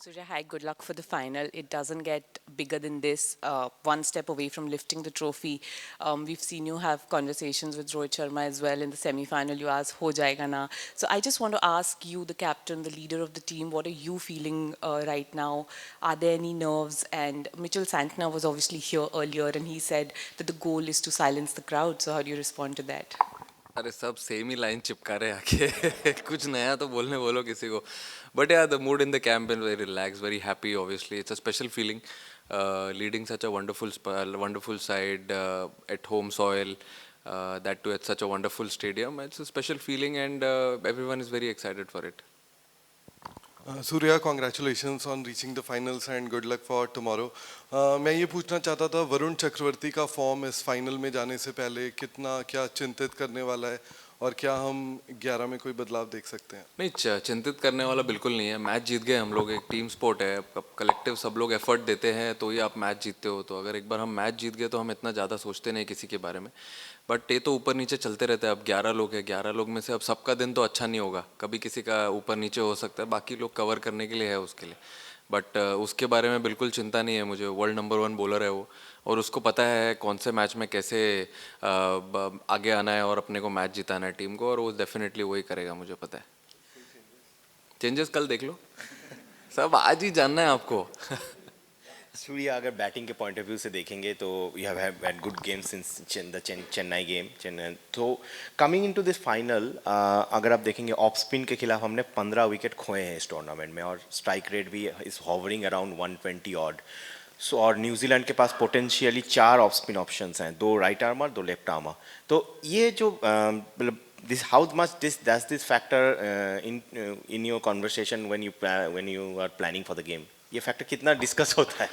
Surya, hi, good luck for the final. It doesn't get bigger than this. One step away from lifting the trophy. We've seen you have conversations with Rohit Sharma as well in the semi-final. You asked, "Ho jayega na?" So I just want to ask you, the captain, the leader of the team, what are you feeling right now? Are there any nerves? And Mitchell Santner was obviously here earlier, and he said that the goal is to silence the crowd. So how do you respond to that? अरे सब same ही line चिपका रहे आके कुछ नया तो बोलने बोलो किसी को बट या the mood in the camp is very relax very happy obviously it's a special feeling leading such a wonderful side at home soil, that too at such a wonderful stadium. It's a special feeling, and everyone is very excited for it. Surya, congratulations on reaching the finals and good luck for tomorrow. मैं ये पूछना चाहता था, वरुण चक्रवर्ती का form इस final में जाने से पहले कितना क्या चिंतित करने वाला है, और क्या हम 11 में कोई बदलाव देख सकते हैं? नहीं, चिंतित करने वाला बिल्कुल नहीं है। मैच जीत गए हम लोग, एक टीम स्पोर्ट है, कलेक्टिव सब लोग एफर्ट देते हैं तो ही आप मैच जीतते हो। तो अगर एक बार हम मैच जीत गए तो हम इतना ज़्यादा सोचते नहीं किसी के बारे में। बट ये तो ऊपर नीचे चलते रहते हैं। अब 11 लोग हैं, 11 लोग में से अब सबका दिन तो अच्छा नहीं होगा, कभी किसी का ऊपर नीचे हो सकता है, बाकी लोग कवर करने के लिए है उसके लिए। बट उसके बारे में बिल्कुल चिंता नहीं है मुझे। वर्ल्ड नंबर 1 बॉलर है वो, और उसको पता है कौन से मैच में कैसे आगे आना है और अपने को मैच जिताना है टीम को, और वो डेफिनेटली वही करेगा, मुझे पता है। चेंजेस कल देख लो, सब आज ही जानना है आपको। सूर्या, अगर बैटिंग के पॉइंट ऑफ व्यू से देखेंगे तो you have had good game since the Chennai game. Chennai तो कमिंग इनटू दिस फाइनल, अगर आप देखेंगे ऑफ स्पिन के खिलाफ हमने 15 विकेट खोए हैं इस टूर्नामेंट में, और स्ट्राइक रेट भी इज हॉवरिंग अराउंड 120 ऑड। सो और न्यूजीलैंड के पास पोटेंशियली 4 ऑफ स्पिन ऑप्शंस हैं, 2 राइट आर्मर 2 लेफ्ट आर्मर। तो ये जो मतलब this how much this does this factor in your conversation when you are planning for the game? ये factor कितना discuss होता है?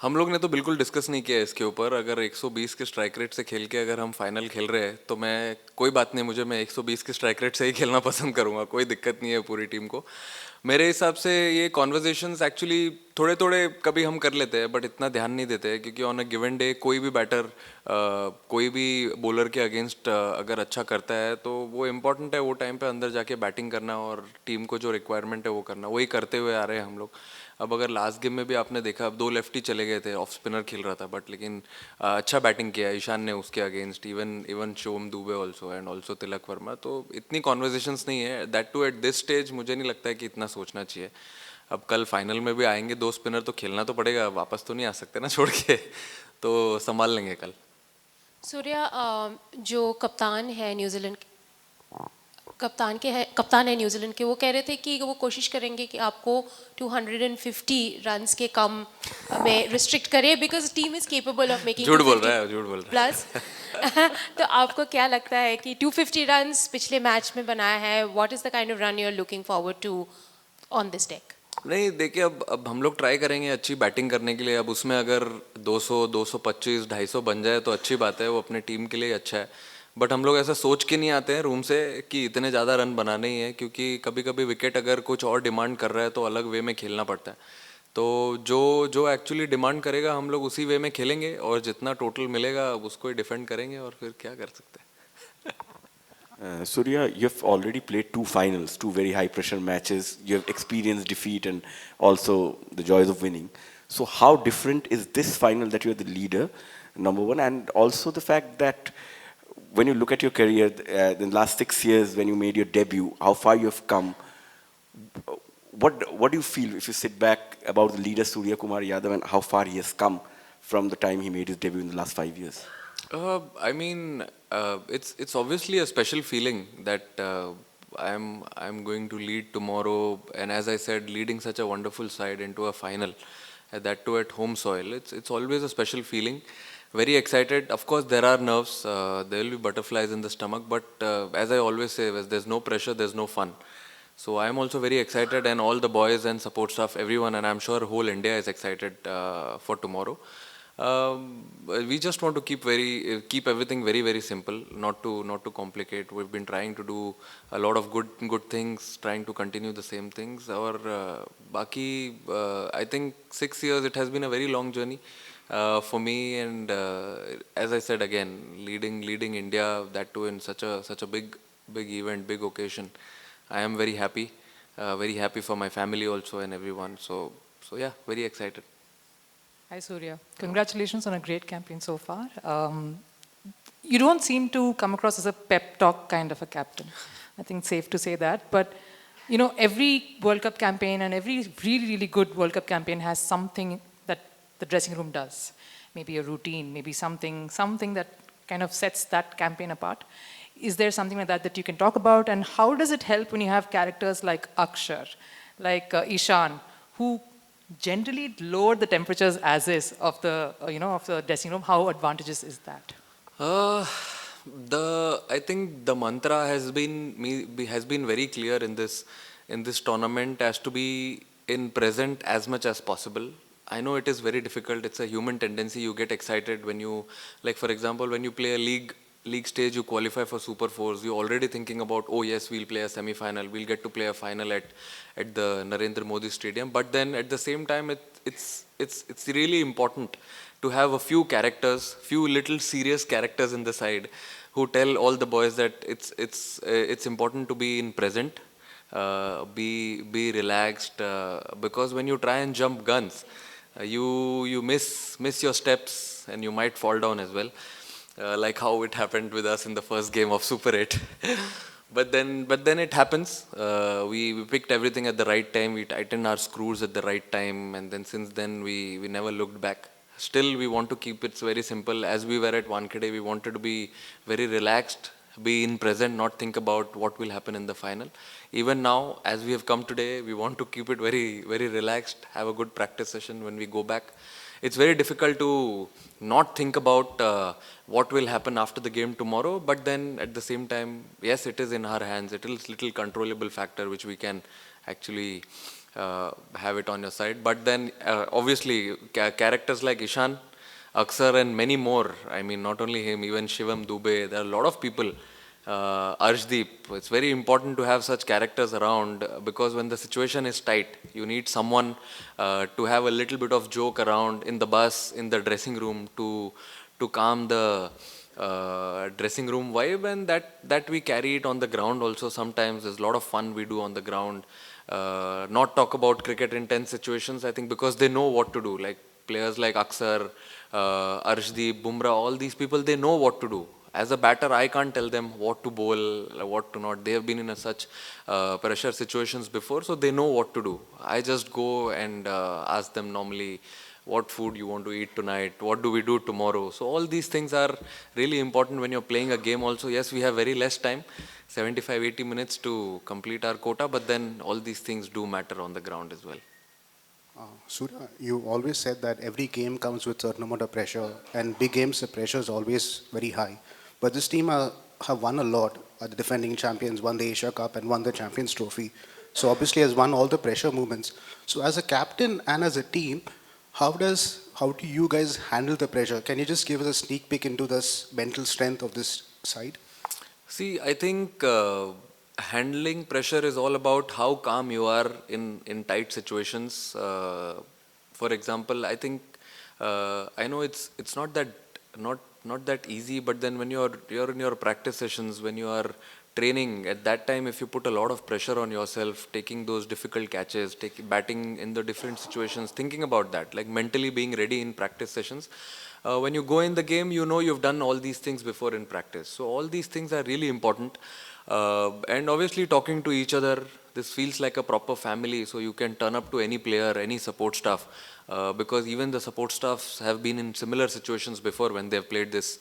हम लोग ने तो बिल्कुल डिस्कस नहीं किया इसके ऊपर। अगर 120 के स्ट्राइक रेट से खेल के अगर हम फाइनल खेल रहे हैं तो मैं, कोई बात नहीं, मुझे मैं 120 के स्ट्राइक रेट से ही खेलना पसंद करूंगा, कोई दिक्कत नहीं है पूरी टीम को। मेरे हिसाब से ये कॉन्वर्जेशंस एक्चुअली थोड़े थोड़े कभी हम कर लेते हैं, बट इतना ध्यान नहीं देते हैं, क्योंकि ऑन अ गिवन डे कोई भी बैटर कोई भी बॉलर के अगेंस्ट अगर अच्छा करता है तो वो इम्पोर्टेंट है वो टाइम पे अंदर जाके बैटिंग करना और टीम को जो रिक्वायरमेंट है वो करना, वही करते हुए आ रहे हैं हम लोग। अब अगर लास्ट गेम में भी आपने देखा, अब 2 लेफ्टी चले गए थे, ऑफ स्पिनर खेल रहा था, बट लेकिन अच्छा बैटिंग किया ईशान ने उसके against, even even Shivam Dubey also, and also Tilak Varma. तो इतनी कॉन्वर्जेशंस नहीं है, that to at this stage मुझे नहीं लगता है कि इतना सोचना चाहिए। अब कल फाइनल में भी आएंगे 2 स्पिनर, तो खेलना तो पड़ेगा, वापस तो नहीं आ सकते ना छोड़ के। तो संभाल लेंगे कल। सूर्या, जो कप्तान है न्यूजीलैंड के, वो कह रहे थे कि वो कोशिश करेंगे कि आपको 250 रन्स के कम में रिस्ट्रिक्ट करे, because team is capable of making झूठ बोल रहा है, झूठ बोल रहा है प्लस। तो आपको क्या लगता है कि 250 रन्स पिछले मैच में बनाया है, what is the kind of run you are looking forward to on this deck? नहीं, देखिए, अब हम लोग ट्राई करेंगे अच्छी बैटिंग करने के लिए। अब उसमें अगर 200 225 250 बन जाए तो अच्छी बात है, वो अपने टीम के लिए अच्छा है। बट हम लोग ऐसा सोच के नहीं आते हैं रूम से कि इतने ज़्यादा रन बनाने ही है, क्योंकि कभी कभी विकेट अगर कुछ और डिमांड कर रहा है तो अलग वे में खेलना पड़ता है। तो जो जो एक्चुअली डिमांड करेगा हम लोग उसी वे में खेलेंगे, और जितना टोटल मिलेगा उसको ही डिफेंड करेंगे, और फिर क्या कर सकते हैं। Surya, you've already played 2 finals, 2 very high pressure matches. You have experienced defeat and also the joys of winning. So how different is this final that you're the leader, number one, and also the fact that when you look at your career, in the last 6 years when you made your debut, how far you have come, what do you feel if you sit back about the leader Surya Kumar Yadav and how far he has come from the time he made his debut in the last 5 years? I mean, it's obviously a special feeling that I'm going to lead tomorrow, and as I said, leading such a wonderful side into a final, that too at home soil. It's always a special feeling. Very excited. Of course, there are nerves. There will be butterflies in the stomach, but as I always say, there's no pressure, there's no fun. So I'm also very excited, and all the boys and support staff, everyone, and I'm sure whole India is excited for tomorrow. We just want to keep everything very very simple, not to complicate. We've been trying to do a lot of good things, trying to continue the same things. Or baki, I think 6 years it has been a very long journey for me, and as I said again, leading India, that too in such a big event, big occasion. I am very happy. very happy for my family also and everyone. So yeah, very excited. Hi, Surya. Congratulations on a great campaign so far. You don't seem to come across as a pep talk kind of a captain. I think it's safe to say that. But, you know, every World Cup campaign and every really, really good World Cup campaign has something that the dressing room does. Maybe a routine, maybe something that kind of sets that campaign apart. Is there something like that that you can talk about? And how does it help when you have characters like Akshar, like Ishan, who generally lower the temperatures as is of the of the dressing room? How advantageous is that? Uh, I think the mantra has been very clear in this tournament as to be in present as much as possible. I know it is very difficult. It's a human tendency. You get excited when you, like for example, when you play a league stage, you qualify for Super Fours. You're already thinking about, oh yes, we'll play a semi-final. We'll get to play a final at the Narendra Modi Stadium. But then at the same time, it's really important to have a few characters, few little serious characters in the side, who tell all the boys that it's important to be in present, be relaxed, because when you try and jump guns, you miss your steps and you might fall down as well, like how it happened with us in the first game of Super 8. But then it happens. We picked everything at the right time. We tightened our screws at the right time, and then since then we never looked back. Still, we want to keep it very simple. As we were at Wankhede, we wanted to be very relaxed, be in present, not think about what will happen in the final. Even now, as we have come today, we want to keep it very, very relaxed, have a good practice session when we go back. It's very difficult to not think about what will happen after the game tomorrow, but then at the same time, yes, it is in our hands. It is little controllable factor which we can actually have it on your side. But then obviously characters like Ishan, Aksar and many more, I mean not only him, even Shivam Dubey, there are a lot of people, Arshdeep. It's very important to have such characters around, because when the situation is tight, you need someone to have a little bit of joke around in the bus, in the dressing room, to calm the dressing room vibe, and that we carry it on the ground also. Sometimes there's a lot of fun we do on the ground. Not talk about cricket in tense situations, I think, because they know what to do. Like players like Aksar, Arshdeep, Bumrah, all these people, they know what to do. As a batter, I can't tell them what to bowl, what to not. They have been in such pressure situations before, so they know what to do. I just go and ask them normally, what food you want to eat tonight, what do we do tomorrow. So all these things are really important when you're playing a game also. Yes, we have very less time, 75-80 minutes to complete our quota, but then all these things do matter on the ground as well. Surya, you always said that every game comes with certain amount of pressure, and big games the pressure is always very high. But this team have won a lot. The defending champions won the Asia Cup and won the Champions Trophy. So obviously has won all the pressure movements. So as a captain and as a team, how do you guys handle the pressure? Can you just give us a sneak peek into this mental strength of this side? See, I think handling pressure is all about how calm you are in tight situations. For example, I think I know it's not that easy, but then when you're in your practice sessions, when you are training, at that time, if you put a lot of pressure on yourself, taking those difficult catches, batting in the different situations, thinking about that, like mentally being ready in practice sessions. When you go in the game, you know you've done all these things before in practice. So all these things are really important. And obviously talking to each other, this feels like a proper family, so you can turn up to any player, any support staff, because even the support staffs have been in similar situations before when they've played this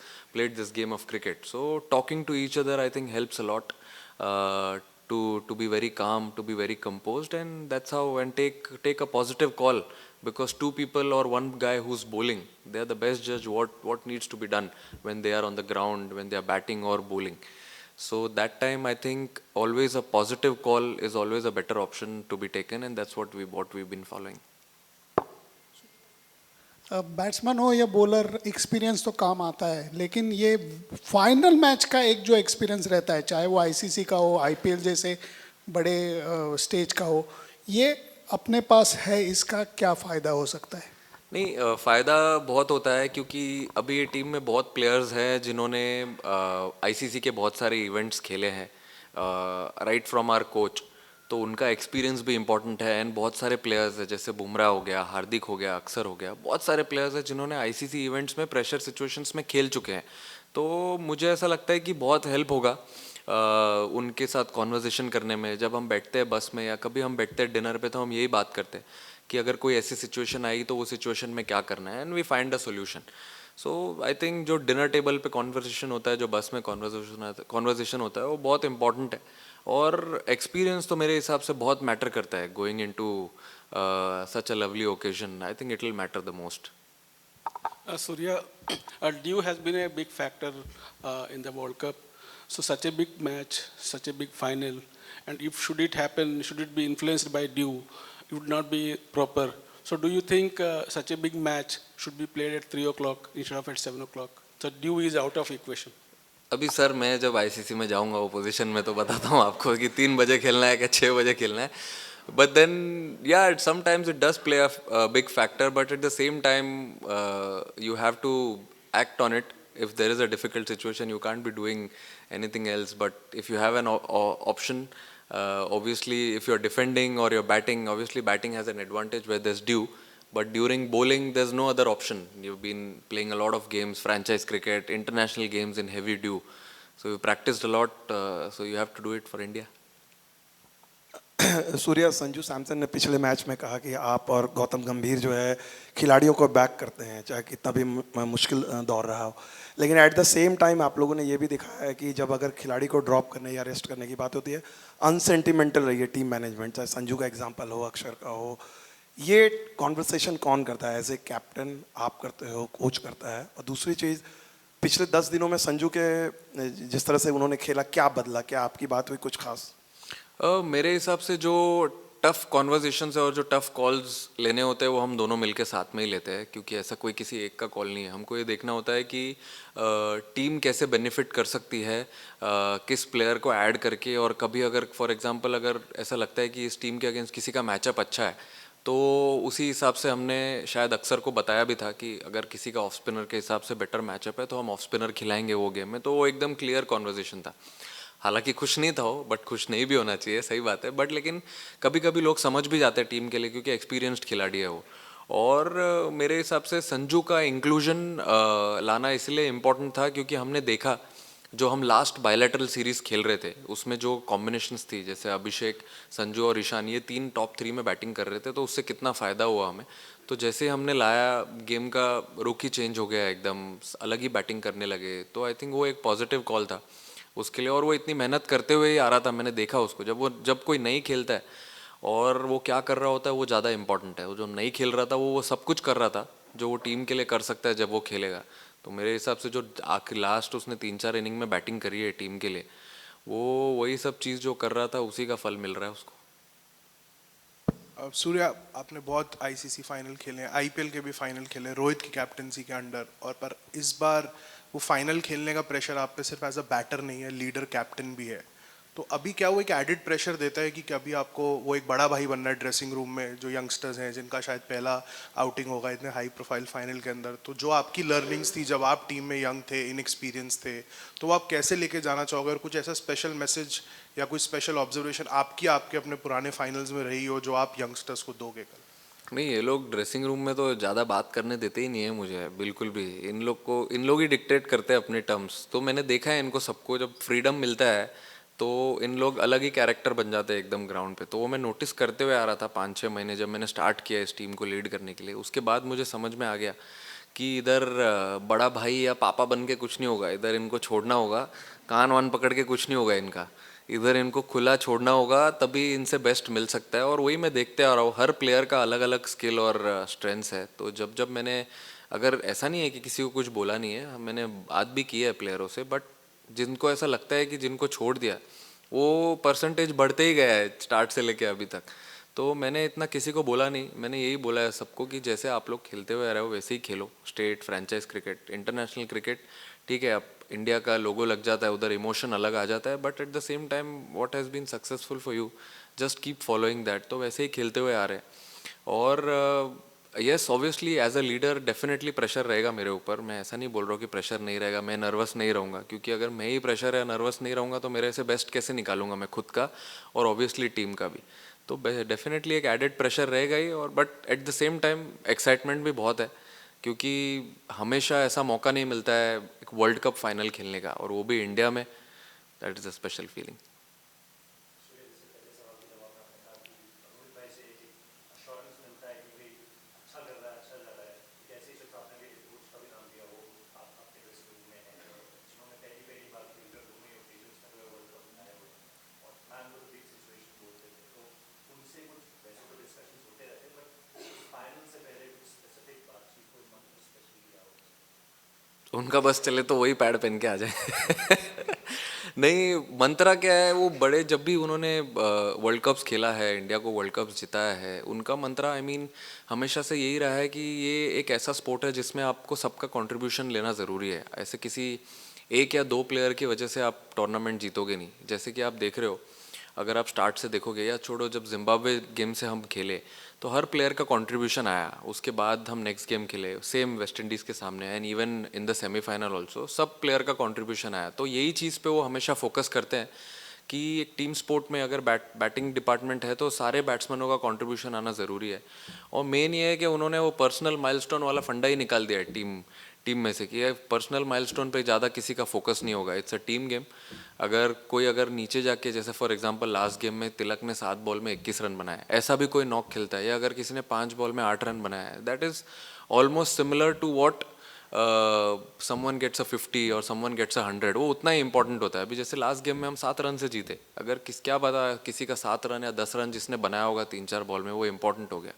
game of cricket. So talking to each other, I think, helps a lot to be very calm, to be very composed, and that's how, and take a positive call, because two people or one guy who's bowling, they are the best judge what needs to be done when they are on the ground, when they are batting or bowling. So that time, I think always a positive call is always a better option to be taken, and that's what we've been following. Batsman हो या bowler, experience तो काम आता है, लेकिन ये final match का एक जो एक्सपीरियंस रहता है, चाहे वो आईसीसी का हो, आईपीएल जैसे बड़े स्टेज का हो, ये अपने पास है, इसका क्या फ़ायदा हो सकता है? नहीं, फ़ायदा बहुत होता है, क्योंकि अभी ये टीम में बहुत प्लेयर्स हैं जिन्होंने आईसीसी के बहुत सारे इवेंट्स खेले हैं, राइट फ्रॉम आवर कोच. तो उनका एक्सपीरियंस भी इंपॉर्टेंट है। एंड बहुत सारे प्लेयर्स हैं, जैसे बुमराह हो गया, हार्दिक हो गया, अक्षर हो गया, बहुत सारे प्लेयर्स हैं जिन्होंने आईसीसी इवेंट्स में प्रेशर सिचुएशंस में खेल चुके हैं। तो मुझे ऐसा लगता है कि बहुत हेल्प होगा उनके साथ कॉन्वर्जेशन करने में। जब हम बैठते हैं बस में या कभी हम बैठते हैं डिनर पे, तो हम यही बात करते हैं कि अगर कोई ऐसी सिचुएशन आई तो वो सिचुएशन में क्या करना है, and we find a solution. So I think जो डिनर टेबल पे कॉन्वर्सेशन होता है, जो बस में कॉन्वर्सेशन होता है, वो बहुत इंपॉर्टेंट है। और एक्सपीरियंस तो मेरे हिसाब से बहुत मैटर करता है going into such a lovely occasion. I think it will matter the most. Surya, dew has been a big factor in the World Cup. So such a big match, such a big final, and if should it happen, should it be influenced by dew, it would not be proper. So do you think such a big match should be played at 3 o'clock instead of at 7 o'clock? So dew is out of equation. अभी sir मैं जब ICC में जाऊंगा opposition में तो बताता हूँ आपको कि 3 बजे खेलना है कि 6 बजे खेलना है। But then yeah sometimes it does play a big factor, but at the same time you have to act on it. If there is a difficult situation, you can't be doing anything else. But if you have an option, obviously if you're defending or you're batting, obviously batting has an advantage where there's dew. But during bowling, there's no other option. You've been playing a lot of games, franchise cricket, international games in heavy dew. So you practiced a lot, so you have to do it for India. Surya, Sanju Samson ने पिछले match में कहा कि आप और गौतम गंभीर जो है खिलाड़ियों को बैक करते हैं चाहे कितना भी मुश्किल दौर रहा हो, लेकिन एट द सेम टाइम आप लोगों ने ये भी दिखाया है कि जब अगर खिलाड़ी को ड्रॉप करने या रेस्ट करने की बात होती है, अनसेंटिमेंटल रही है टीम मैनेजमेंट, चाहे संजू का एग्जांपल हो, अक्षर का हो। ये कॉन्वर्सेशन कौन करता है? एज ए कैप्टन आप करते हो, कोच करता है? और दूसरी चीज़, पिछले 10 दिनों में संजू के जिस तरह से उन्होंने खेला, क्या बदला? क्या आपकी बात हुई कुछ खास? मेरे हिसाब से जो टफ कॉन्वर्जेशंस है और जो टफ कॉल्स लेने होते हैं वो हम दोनों मिलके साथ में ही लेते हैं, क्योंकि ऐसा कोई किसी एक का कॉल नहीं है। हमको ये देखना होता है कि टीम कैसे बेनिफिट कर सकती है किस प्लेयर को ऐड करके। और कभी अगर फॉर एग्जांपल अगर ऐसा लगता है कि इस टीम के अगेंस्ट किसी का मैचअप अच्छा है, तो उसी हिसाब से हमने शायद अक्सर को बताया भी था कि अगर किसी का ऑफ स्पिनर के हिसाब से बेटर मैचअप है तो हम ऑफ स्पिनर खिलाएंगे वो गेम में। तो वो एकदम क्लियर कॉन्वर्जेशन था। हालांकि खुश नहीं था वो, बट खुश नहीं भी होना चाहिए, सही बात है। बट लेकिन कभी कभी लोग समझ भी जाते हैं टीम के लिए, क्योंकि एक्सपीरियंस्ड खिलाड़ी है वो। और मेरे हिसाब से संजू का इंक्लूजन लाना इसलिए इम्पोर्टेंट था क्योंकि हमने देखा जो हम लास्ट बायलैटरल सीरीज़ खेल रहे थे उसमें जो कॉम्बिनेशंस थी, जैसे अभिषेक, संजू और ईशान, ये 3 टॉप 3 में बैटिंग कर रहे थे, तो उससे कितना फ़ायदा हुआ हमें। तो जैसे हमने लाया, गेम का रुख ही चेंज हो गया, एकदम अलग ही बैटिंग करने लगे। तो आई थिंक वो एक पॉजिटिव कॉल था उसके लिए। और वो इतनी मेहनत करते हुए ही आ रहा था, मैंने देखा उसको। जब कोई नहीं खेलता है और वो क्या कर रहा होता है वो ज़्यादा इंपॉर्टेंट है। वो जो नहीं खेल रहा था वो सब कुछ कर रहा था जो वो टीम के लिए कर सकता है जब वो खेलेगा। तो मेरे हिसाब से जो आखिर लास्ट उसने 3-4 इनिंग में बैटिंग करी है टीम के लिए, वो वही सब चीज़ जो कर रहा था उसी का फल मिल रहा है उसको। सूर्या, आपने बहुत आईसीसी फाइनल खेले हैं, आईपीएल के भी फाइनल खेले रोहित की कैप्टनसी के अंडर, और पर इस बार वो फाइनल खेलने का प्रेशर आप पे सिर्फ एज अ बैटर नहीं है, लीडर कैप्टन भी है। तो अभी क्या वो एक एडिड प्रेशर देता है कि कभी आपको वो एक बड़ा भाई बनना है ड्रेसिंग रूम में, जो यंगस्टर्स हैं जिनका शायद पहला आउटिंग होगा इतने हाई प्रोफाइल फाइनल के अंदर, तो जो आपकी लर्निंग्स थी जब आप टीम में यंग थे, इनएक्सपीरियंस थे, तो वो आप कैसे लेके जाना चाहोगे? और कुछ ऐसा स्पेशल मैसेज या कोई स्पेशल ऑब्जर्वेशन आपके अपने पुराने फाइनल्स में रही हो जो आप यंगस्टर्स को दोगे कल? नहीं, ये लोग ड्रेसिंग रूम में तो ज़्यादा बात करने देते ही नहीं है मुझे, बिल्कुल भी। इन लोग ही डिक्टेट करते हैं अपने टर्म्स। तो मैंने देखा है इनको सबको, जब फ्रीडम मिलता है तो इन लोग अलग ही कैरेक्टर बन जाते हैं एकदम ग्राउंड पे। तो वो मैं नोटिस करते हुए आ रहा था 5-6 महीने जब मैंने स्टार्ट किया इस टीम को लीड करने के लिए। उसके बाद मुझे समझ में आ गया कि इधर बड़ा भाई या पापा बन के कुछ नहीं होगा, इधर इनको छोड़ना होगा, कान वान पकड़ के कुछ नहीं होगा इनका, इधर इनको खुला छोड़ना होगा, तभी इनसे बेस्ट मिल सकता है। और वही मैं देखते आ रहा हूँ, हर प्लेयर का अलग अलग स्किल और स्ट्रेंथ्स है। तो जब मैंने, अगर ऐसा नहीं है कि किसी को कुछ बोला नहीं है, मैंने बात भी की है प्लेयरों से, बट जिनको ऐसा लगता है कि जिनको छोड़ दिया वो परसेंटेज बढ़ते ही गया है स्टार्ट से लेके अभी तक। तो मैंने इतना किसी को बोला नहीं, मैंने यही बोला है सबको कि जैसे आप लोग खेलते हुए आ रहे हो वैसे ही खेलो। State, franchise cricket, international cricket, ठीक है, अब इंडिया का लोगो लग जाता है, उधर इमोशन अलग आ जाता है, but at the same time what has been successful for you, just keep following that. तो वैसे ही खेलते हुए आ रहे हैं। और yes obviously as a leader definitely pressure रहेगा मेरे ऊपर. मैं ऐसा नहीं बोल रहा हूँ कि प्रेशर नहीं रहेगा, मैं नर्वस नहीं रहूँगा, क्योंकि अगर मैं ही प्रेशर या नर्वस नहीं रहूँगा तो मेरे से बेस्ट कैसे निकालूंगा मैं खुद का और ऑब्वियसली टीम का भी. तो डेफिनेटली एक एडेड प्रेशर रहेगा ही. और but at the same time excitement भी बहुत है, क्योंकि हमेशा ऐसा मौका नहीं मिलता है एक वर्ल्ड कप फाइनल खेलने का, और वो भी इंडिया में. That is a special feeling. उनका बस चले तो वही पैड पहन के आ जाए. नहीं, मंत्रा क्या है, वो बड़े जब भी उन्होंने वर्ल्ड कप्स खेला है, इंडिया को वर्ल्ड कप्स जिताया है, उनका मंत्रा आई मीन हमेशा से यही रहा है कि ये एक ऐसा स्पोर्ट है जिसमें आपको सबका कंट्रीब्यूशन लेना ज़रूरी है. ऐसे किसी एक या दो प्लेयर की वजह से आप टूर्नामेंट जीतोगे नहीं. जैसे कि आप देख रहे हो, अगर आप स्टार्ट से देखोगे या छोड़ो, जब जिम्बाब्वे गेम से हम खेले तो हर प्लेयर का कंट्रीब्यूशन आया. उसके बाद हम नेक्स्ट गेम खेले सेम वेस्ट इंडीज़ के सामने, and even in the semifinal also सब प्लेयर का कंट्रीब्यूशन आया. तो यही चीज़ पे वो हमेशा फोकस करते हैं कि एक टीम स्पोर्ट में अगर बैटिंग डिपार्टमेंट है तो सारे बैट्समैनों का कंट्रीब्यूशन आना ज़रूरी है. और मेन ये है कि उन्होंने वो पर्सनल माइलस्टोन वाला फंडा ही निकाल दिया है टीम में से, कि पर्सनल माइलस्टोन पे ज़्यादा किसी का फोकस नहीं होगा. It's a team game. अगर नीचे जाके, जैसे फॉर एग्जांपल लास्ट गेम में तिलक ने 7 बॉल में 21 रन बनाए, ऐसा भी कोई नॉक खेलता है, या अगर किसी ने 5 बॉल में 8 रन बनाया है, that is almost similar to what someone gets a 50 or someone gets अ 100. वो उतना ही इंपॉर्टेंट होता है. अभी जैसे लास्ट गेम में हम 7 रन से जीते, अगर क्या पता किसी का 7 रन या 10 रन जिसने बनाया होगा 3-4 बॉल में, वो इंपॉर्टेंट हो गया.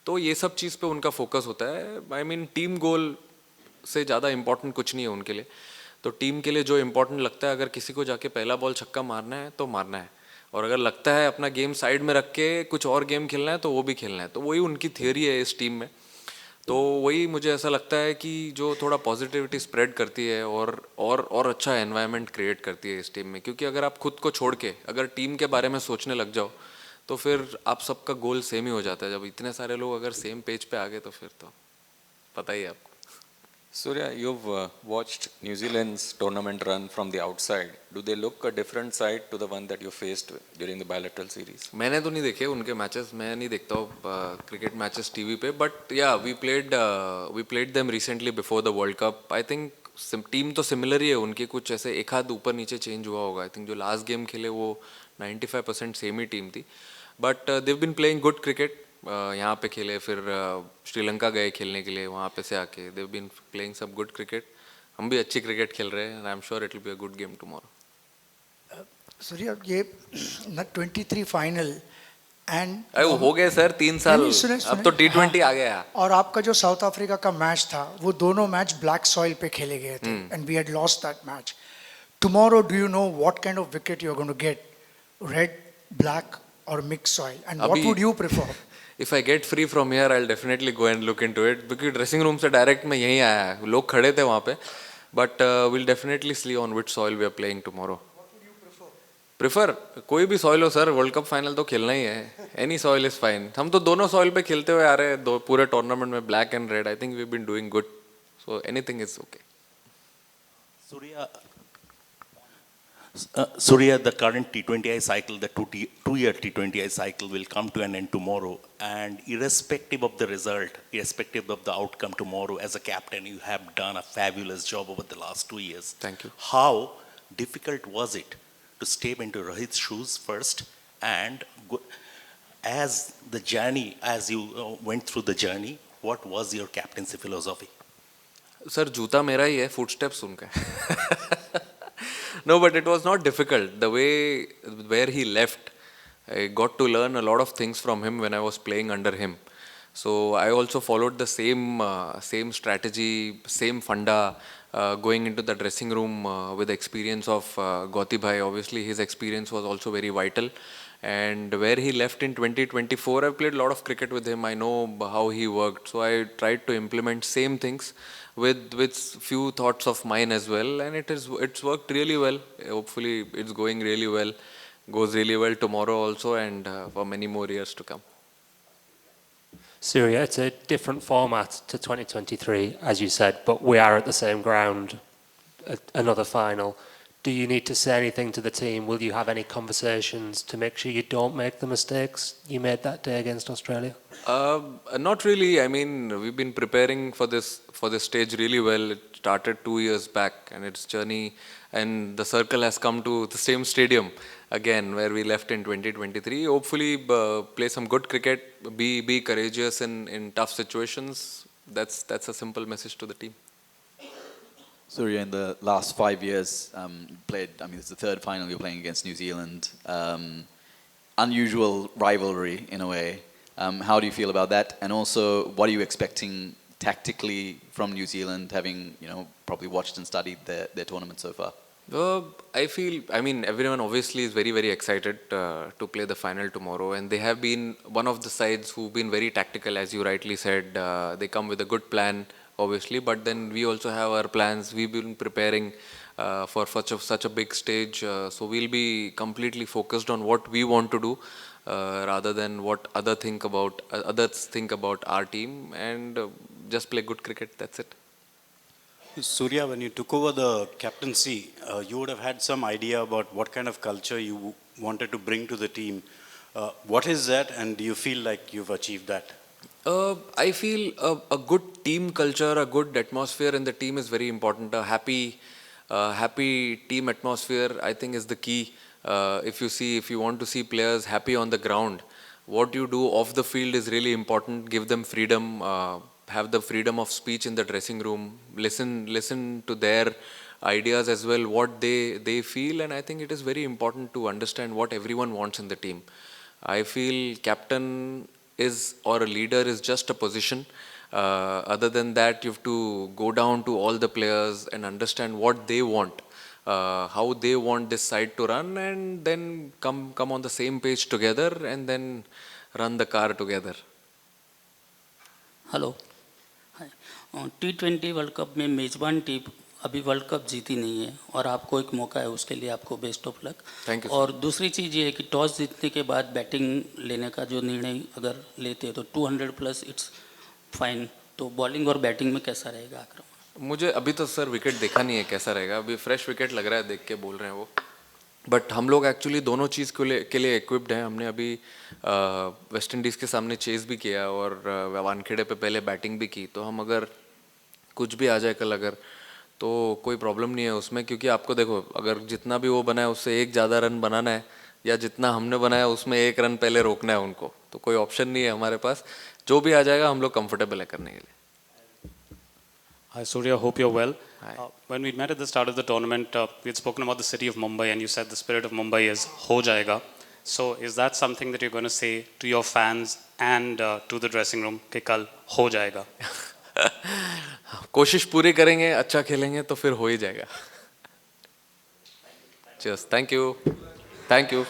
तो ये सब चीज़ पे उनका फोकस होता है. आई मीन टीम गोल से ज़्यादा इंपॉर्टेंट कुछ नहीं है उनके लिए. तो टीम के लिए जो इंपॉर्टेंट लगता है, अगर किसी को जाके पहला बॉल छक्का मारना है तो मारना है, और अगर लगता है अपना गेम साइड में रख के कुछ और गेम खेलना है तो वो भी खेलना है. तो वही उनकी थियरी है इस टीम में. तो वही मुझे ऐसा लगता है कि जो थोड़ा पॉजिटिविटी स्प्रेड करती है और अच्छा एनवायरनमेंट क्रिएट करती है इस टीम में. क्योंकि अगर आप खुद को छोड़ के अगर टीम के बारे में सोचने लग जाओ तो फिर आप सबका गोल सेम ही हो जाता है. जब इतने सारे लोग अगर सेम पेज पे आ गए तो फिर तो पता ही है आपको. Surya, you've watched New Zealand's tournament run from the outside. Do they look a different side to the one that you faced during the bilateral series? मैंने तो नहीं देखे उनके मैचेस, मैं नहीं देखता हूँ क्रिकेट मैचेस टीवी पे. But yeah we played them recently before the world cup. I think team तो सिमिलर ही है उनकी, कुछ ऐसे एक हाथ ऊपर नीचे चेंज हुआ होगा. आई थिंक जो लास्ट गेम खेले वो 95% सेम ही टीम थी. But they've been playing good cricket. यहाँ पे खेले, फिर श्रीलंका गए खेलने के लिए, वहाँ पे से आके देव बीन प्लेइंग सब गुड क्रिकेट. हम भी अच्छी क्रिकेट खेल रहे हैं. I am sure it will be a good game tomorrow. Surya, ये 23 फाइनल एंड हो गए सर 3 साल. अब तो T20 आ गया. और आपका जो साउथ अफ्रीका का मैच था, वो दोनों मैच ब्लैक सॉइल पे खेले गए थे, and we had lost that match. Tomorrow do you know what kind of wicket you are going to get, red, black और mix soil, and what would you prefer? If I get free from here, I'll definitely go and look into it. क्योंकि dressing room से direct मैं यहीं आया है, लोग खड़े थे वहाँ पे. But we'll definitely see on which soil we are playing tomorrow. Prefer कोई भी सॉइल हो सर, वर्ल्ड कप फाइनल तो खेलना ही है. Any soil is fine. हम तो दोनों सॉइल पे खेलते हुए आ रहे हैं पूरे टूर्नामेंट में, black and red. I think we been doing good, so anything is okay. Surya, the current T20I cycle, the two-year T20I cycle will come to an end tomorrow, and irrespective of the result, irrespective of the outcome tomorrow, as a captain, you have done a fabulous job over the last 2 years. Thank you. How difficult was it to step into Rohit's shoes first, and as the journey, as you went through the journey, what was your captaincy philosophy? Sir जूता मेरा ही है, footsteps उनका है. No, but it was not difficult. The way where he left, I got to learn a lot of things from him when I was playing under him. So I also followed the same strategy, same funda, going into the dressing room with the experience of Gauti bhai. Obviously, his experience was also very vital. And where he left in 2024, I played a lot of cricket with him. I know how he worked, so I tried to implement same things with few thoughts of mine as well, and it's worked really well. Hopefully, it's going really well, goes really well tomorrow also, and for many more years to come. Surya, it's a different format to 2023, as you said, but we are at the same ground, another final. Do you need to say anything to the team? Will you have any conversations to make sure you don't make the mistakes you made that day against Australia? Not really. I mean, we've been preparing for this stage really well. It started 2 years back, and its journey, and the circle has come to the same stadium again where we left in 2023. Hopefully, play some good cricket. Be courageous in tough situations. That's a simple message to the team. Surya, in the last 5 years, played, I mean, it's the third final you're playing against New Zealand. Unusual rivalry in a way. How do you feel about that? And also, what are you expecting tactically from New Zealand, having, probably watched and studied their tournament so far? I mean, everyone obviously is very, very excited to play the final tomorrow, and they have been one of the sides who've been very tactical, as you rightly said. They come with a good plan, obviously, but then we also have our plans. We've been preparing for such a big stage, so we'll be completely focused on what we want to do rather than what others think about our team, and just play good cricket. That's it. Surya, when you took over the captaincy, you would have had some idea about what kind of culture you wanted to bring to the team. What is that, and do you feel like you've achieved that? I feel a good team culture, a good atmosphere in the team is very important. A happy team atmosphere, I think, is the key. If you want to see players happy on the ground, what you do off the field is really important. Give them freedom. Have the freedom of speech in the dressing room. Listen to their ideas as well, what they feel, and I think it is very important to understand what everyone wants in the team. I feel captain or a leader is just a position. Other than that, you have to go down to all the players and understand what they want, how they want this side to run, and then come on the same page together and then run the car together. Hello, T20 world cup में मेज़बान team अभी world cup जीती नहीं है और आपको एक मौका है, उसके लिए आपको best of luck. Thank you. और दूसरी चीज़ ये है कि टॉस जीतने के बाद बैटिंग लेने का जो निर्णय अगर लेते हैं तो 200 प्लस इट्स फाइन, तो बॉलिंग और बैटिंग में कैसा रहेगा आक्रमण? मुझे अभी तो सर विकेट देखा नहीं है कैसा रहेगा, अभी फ्रेश विकेट लग रहा है देख के बोल रहे हैं वो, बट हम लोग एक्चुअली दोनों चीज़ के लिए इक्विप्ड हैं। हमने अभी वेस्ट इंडीज़ के सामने चेस भी किया और वानखेड़े पे पहले बैटिंग भी की, तो हम अगर कुछ भी आ जाए कल अगर, तो कोई प्रॉब्लम नहीं है उसमें, क्योंकि आपको देखो अगर जितना भी वो बनाए उससे एक ज़्यादा रन बनाना है, या जितना हमने बनाया उसमें एक रन पहले रोकना है उनको, तो कोई ऑप्शन नहीं है हमारे पास। जो भी आ जाएगा हम लोग कंफर्टेबल है करने के लिए। Hi Surya, hope you're well. When we met at the start of the tournament, we had spoken about the city of Mumbai, and you said the spirit of Mumbai is ho jayega. So is that something that you're going to say to your fans and to the dressing room कि कल हो जाएगा? कोशिश पूरी करेंगे, अच्छा खेलेंगे तो फिर हो ही जाएगा। Cheers. Thank you.